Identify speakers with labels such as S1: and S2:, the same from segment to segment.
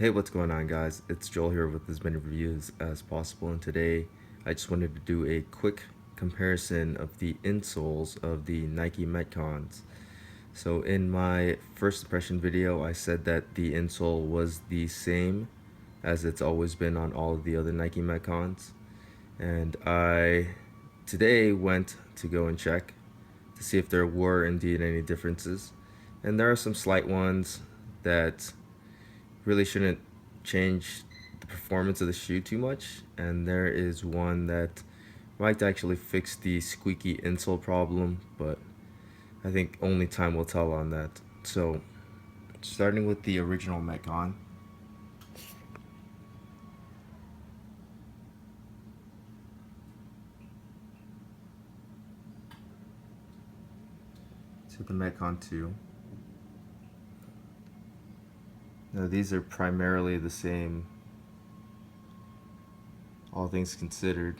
S1: Hey, what's going on, guys? It's Joel here with as many reviews as possible, and today I just wanted to do a quick comparison of the insoles of the Nike Metcons. So in my first impression video, I said that the insole was the same as it's always been on all of the other Nike Metcons, and I today went to go and check to see if there were indeed any differences, and there are some slight ones that really shouldn't change the performance of the shoe too much, and there is one that might actually fix the squeaky insole problem, but I think only time will tell on that. So starting with the original Metcon, to the Metcon 2. Now these are primarily the same, all things considered.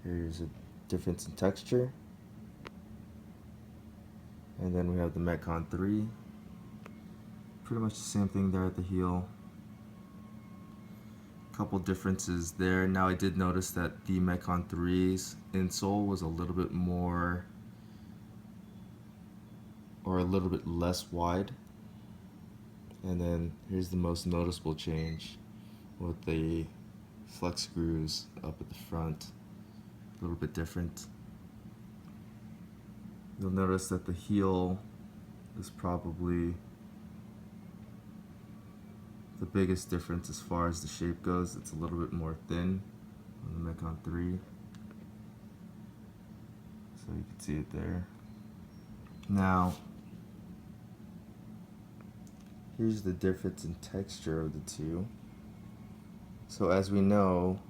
S1: Here's a difference in texture. And then we have the Metcon 3. Pretty much the same thing there at the heel. Couple differences there. Now I did notice that the Metcon 3's insole was a little bit more, or a little bit less wide. And then here's the most noticeable change with the flex screws up at the front, a little bit different. You'll notice that the heel is probably the biggest difference as far as the shape goes. It's a little bit more thin on the Metcon 3. So you can see it there. Now, here's the difference in texture of the two. So as we know,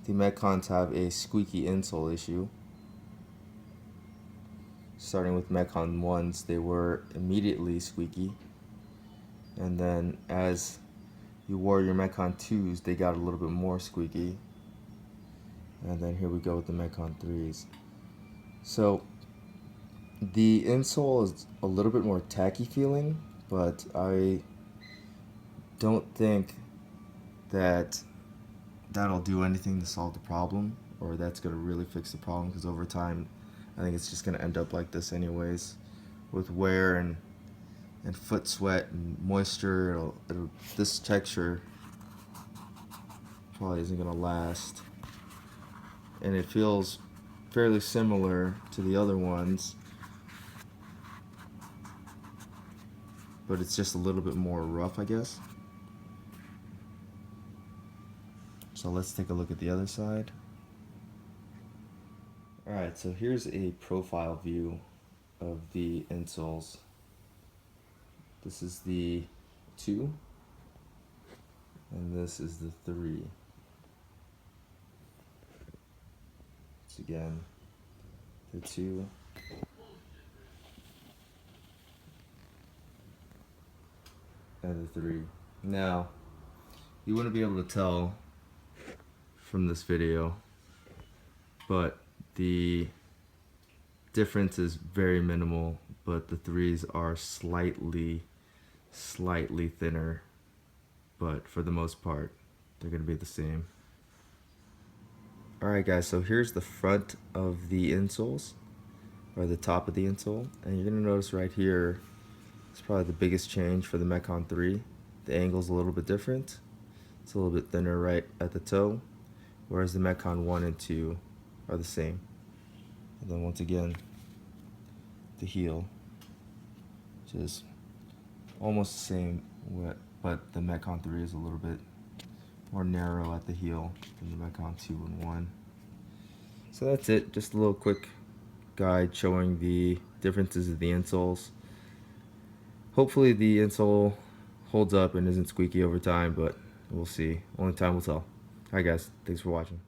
S1: the Metcons have a squeaky insole issue. Starting with Metcon 1s, they were immediately squeaky. And then as you wore your Metcon 2s, they got a little bit more squeaky. And then here we go with the Metcon 3s. So the insole is a little bit more tacky feeling, but I don't think that that'll do anything to solve the problem, or that's going to really fix the problem, because over time I think it's just going to end up like this anyways, with wear and foot sweat and moisture. This texture probably isn't going to last, and it feels fairly similar to the other ones, but it's just a little bit more rough, I guess. So let's take a look at the other side. Alright, so here's a profile view of the insoles. This is the 2, and this is the 3. It's again the 2. And the 3. Now, you wouldn't be able to tell from this video, but the difference is very minimal, but the 3s are slightly thinner, but for the most part they're going to be the same. Alright guys, so here's the front of the insoles, or the top of the insole, and you're going to notice right here, it's probably the biggest change for the Metcon 3. The angle's a little bit different. It's a little bit thinner right at the toe, whereas the Metcon 1 and 2 are the same. And then once again, the heel, which is almost the same, but the Metcon 3 is a little bit more narrow at the heel than the Metcon 2 and 1. So that's it, just a little quick guide showing the differences of the insoles. Hopefully the insole holds up and isn't squeaky over time, but we'll see. Only time will tell. Alright guys, thanks for watching.